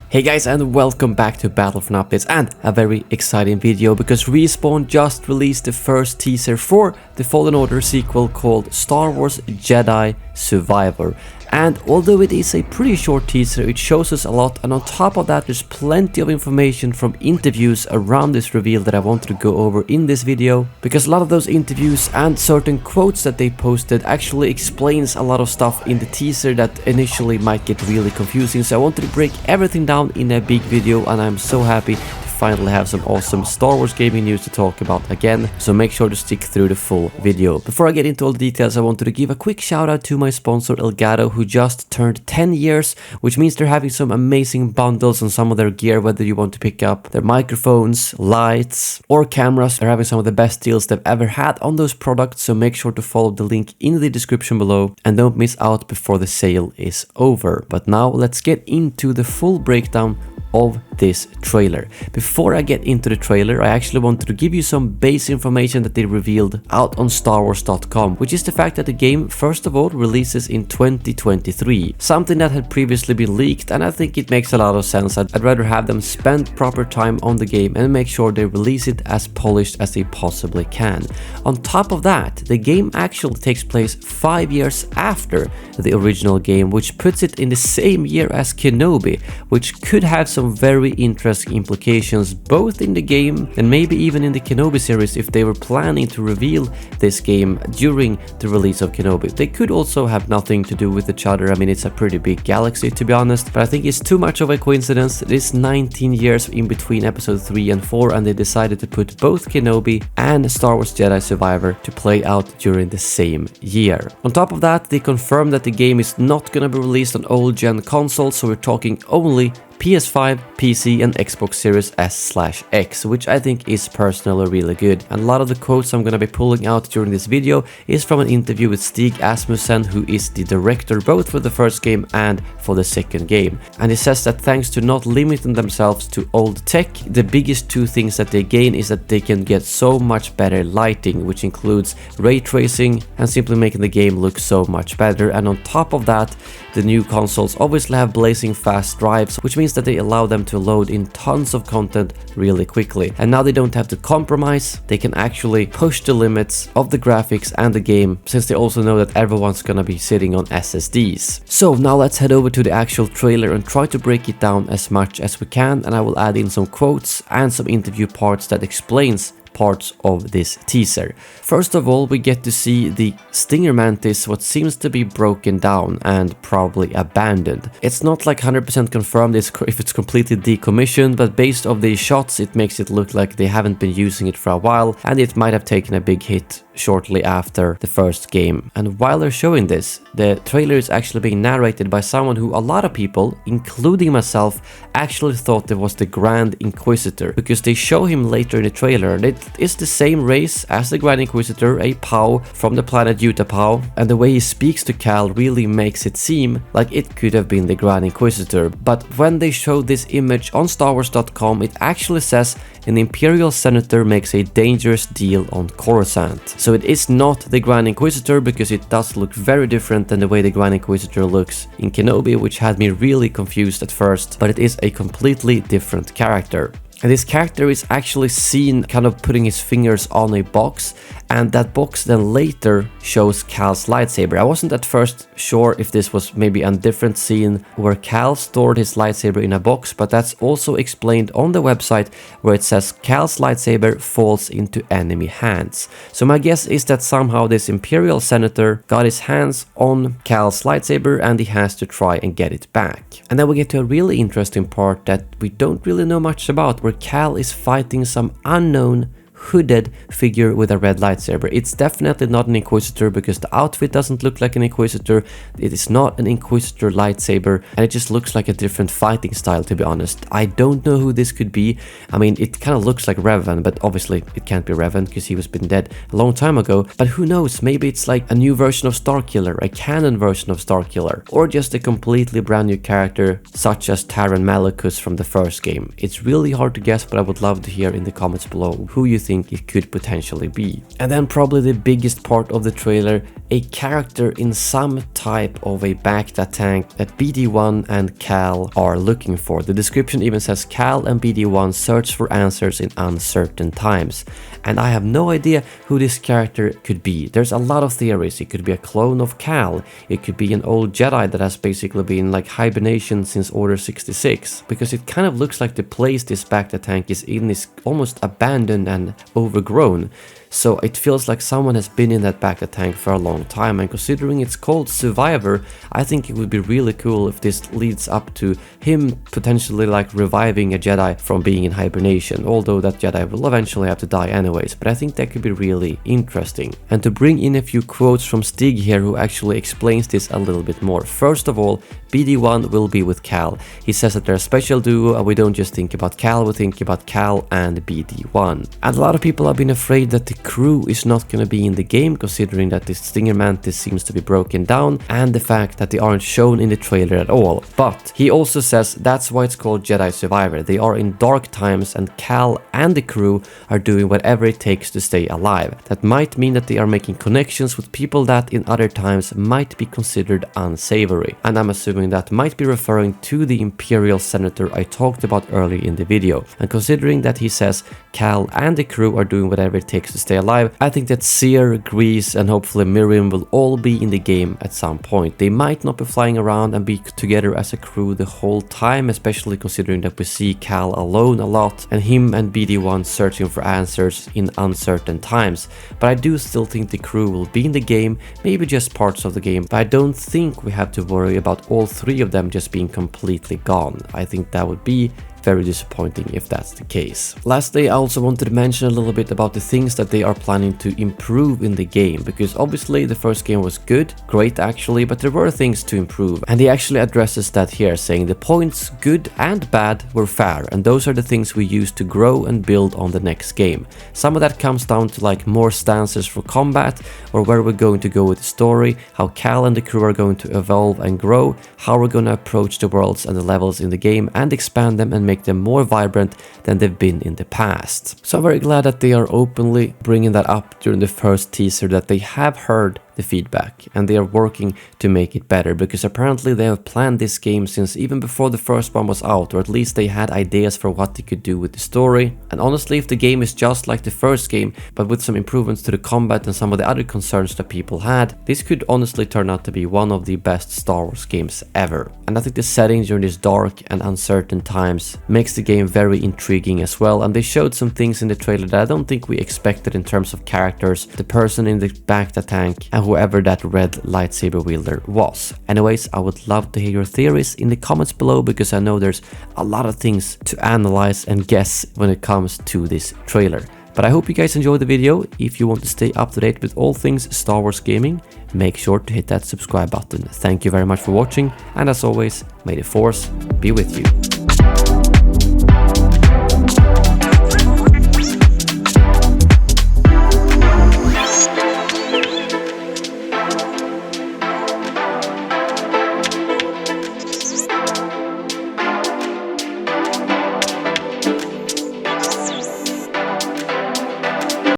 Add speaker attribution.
Speaker 1: Hey guys, and welcome back to Battlefront Updates and a very exciting video because Respawn just released the first teaser for the Fallen Order sequel called Star Wars Jedi Survivor. And although it is a pretty short teaser, it shows us a lot, and on top of that there's plenty of information from interviews around this reveal that I wanted to go over in this video, because a lot of those interviews and certain quotes that they posted actually explains a lot of stuff in the teaser that initially might get really confusing. So I wanted to break everything down in a big video, and I'm so happy to finally have some awesome Star Wars gaming news to talk about again, so make sure to stick through the full video. Before I get into all the details, I wanted to give a quick shout out to my sponsor Elgato, who just turned 10 years, which means they're having some amazing bundles on some of their gear, whether you want to pick up their microphones, lights, or cameras. They're having some of the best deals they've ever had on those products, so make sure to follow the link in the description below and don't miss out before the sale is over. But now let's get into the full breakdown of this trailer. Before I get into the trailer, I actually wanted to give you some base information that they revealed out on StarWars.com, which is the fact that the game first of all releases in 2023, something that had previously been leaked, and I think it makes a lot of sense. I'd rather have them spend proper time on the game and make sure they release it as polished as they possibly can. On top of that, the game actually takes place 5 years after the original game, which puts it in the same year as Kenobi, which could have some very interesting implications both in the game and maybe even in the Kenobi series if they were planning to reveal this game during the release of Kenobi. They could also have nothing to do with each other. I mean, it's a pretty big galaxy, to be honest, but I think it's too much of a coincidence. It is 19 years in between episode 3 and 4, and they decided to put both Kenobi and Star Wars Jedi Survivor to play out during the same year. On top of that, they confirmed that the game is not gonna be released on old gen consoles, so we're talking only PS5, PC and Xbox Series S/X, which I think is personally really good. And a lot of the quotes I'm gonna be pulling out during this video is from an interview with Stig Asmussen, who is the director both for the first game and for the second game. And he says that thanks to not limiting themselves to old tech, the biggest two things that they gain is that they can get so much better lighting, which includes ray tracing and simply making the game look so much better. And on top of that, the new consoles obviously have blazing fast drives, which means that they allow them to load in tons of content really quickly. And now they don't have to compromise, they can actually push the limits of the graphics and the game, since they also know that everyone's gonna be sitting on SSDs. So now let's head over to the actual trailer and try to break it down as much as we can, and I will add in some quotes and some interview parts that explains parts of this teaser. First of all, we get to see the Stinger Mantis, what seems to be broken down and probably abandoned. It's not like 100% confirmed if it's completely decommissioned, but based on these shots it makes it look like they haven't been using it for a while, and it might have taken a big hit shortly after the first game. And while they're showing this, the trailer is actually being narrated by someone who a lot of people, including myself, actually thought it was the Grand Inquisitor, because they show him later in the trailer and it is the same race as the Grand Inquisitor, a POW from the planet Utapau, and the way he speaks to Cal really makes it seem like it could have been the Grand Inquisitor. But when they show this image on StarWars.com, it actually says an Imperial Senator makes a dangerous deal on Coruscant. So it is not the Grand Inquisitor, because it does look very different than the way the Grand Inquisitor looks in Kenobi, which had me really confused at first, but it is a completely different character. And this character is actually seen kind of putting his fingers on a box, and that box then later shows Cal's lightsaber. I wasn't at first sure if this was maybe a different scene where Cal stored his lightsaber in a box, but that's also explained on the website, where it says Cal's lightsaber falls into enemy hands. So my guess is that somehow this Imperial Senator got his hands on Cal's lightsaber and he has to try and get it back. And then we get to a really interesting part that we don't really know much about, where Cal is fighting some unknown hooded figure with a red lightsaber. It's definitely not an Inquisitor, because the outfit doesn't look like an Inquisitor. It is not an Inquisitor lightsaber, and it just looks like a different fighting style, to be honest. I don't know who this could be. I mean, it kind of looks like Revan, but obviously it can't be Revan because he was been dead a long time ago. But who knows, maybe it's like a new version of Starkiller, a canon version of Starkiller, or just a completely brand new character such as Taron Malicus from the first game. It's really hard to guess, but I would love to hear in the comments below who you think it could potentially be. And then probably the biggest part of the trailer, a character in some type of a Bacta tank that BD1 and Cal are looking for. The description even says Cal and BD1 search for answers in uncertain times. And I have no idea who this character could be. There's a lot of theories. It could be a clone of Cal. It could be an old Jedi that has basically been like hibernation since Order 66. Because it kind of looks like the place this Bacta tank is in is almost abandoned and overgrown. So it feels like someone has been in that Bacta tank for a long time, and considering it's called Survivor, I think it would be really cool if this leads up to him potentially like reviving a Jedi from being in hibernation, although that Jedi will eventually have to die anyways, but I think that could be really interesting. And to bring in a few quotes from Stig here, who actually explains this a little bit more. First of all, BD1 will be with Cal. He says that they're a special duo and we don't just think about Cal, we think about Cal and BD1. And a lot of people have been afraid that the crew is not going to be in the game, considering that the Stinger Mantis seems to be broken down and the fact that they aren't shown in the trailer at all. But he also says that's why it's called Jedi Survivor. They are in dark times and Cal and the crew are doing whatever it takes to stay alive. That might mean that they are making connections with people that in other times might be considered unsavory. And I'm assuming that might be referring to the Imperial Senator I talked about earlier in the video. And considering that he says Cal and the crew are doing whatever it takes to stay alive, I think that Seer, Grease and hopefully Miriam will all be in the game at some point. They might not be flying around and be together as a crew the whole time, especially considering that we see Cal alone a lot and him and BD1 searching for answers in uncertain times. But I do still think the crew will be in the game, maybe just parts of the game, but I don't think we have to worry about all three of them just being completely gone. I think that would be very disappointing if that's the case. Lastly, I also wanted to mention a little bit about the things that they are planning to improve in the game, because obviously the first game was good, great actually, but there were things to improve, and he actually addresses that here, saying the points good and bad were fair, and those are the things we use to grow and build on the next game. Some of that comes down to like more stances for combat, or where we're going to go with the story, how Cal and the crew are going to evolve and grow, how we're going to approach the worlds and the levels in the game and expand them and make them more vibrant than they've been in the past. So I'm very glad that they are openly bringing that up during the first teaser, that they have heard the feedback and they are working to make it better, because apparently they have planned this game since even before the first one was out, or at least they had ideas for what they could do with the story. And honestly, if the game is just like the first game but with some improvements to the combat and some of the other concerns that people had, this could honestly turn out to be one of the best Star Wars games ever. And I think the setting during these dark and uncertain times makes the game very intriguing as well, and they showed some things in the trailer that I don't think we expected in terms of characters, the person in the Bacta tank and whoever that red lightsaber wielder was. Anyways, I would love to hear your theories in the comments below, because I know there's a lot of things to analyze and guess when it comes to this trailer. But I hope you guys enjoyed the video. If you want to stay up to date with all things Star Wars gaming, make sure to hit that subscribe button. Thank you very much for watching, and as always, may the Force be with you.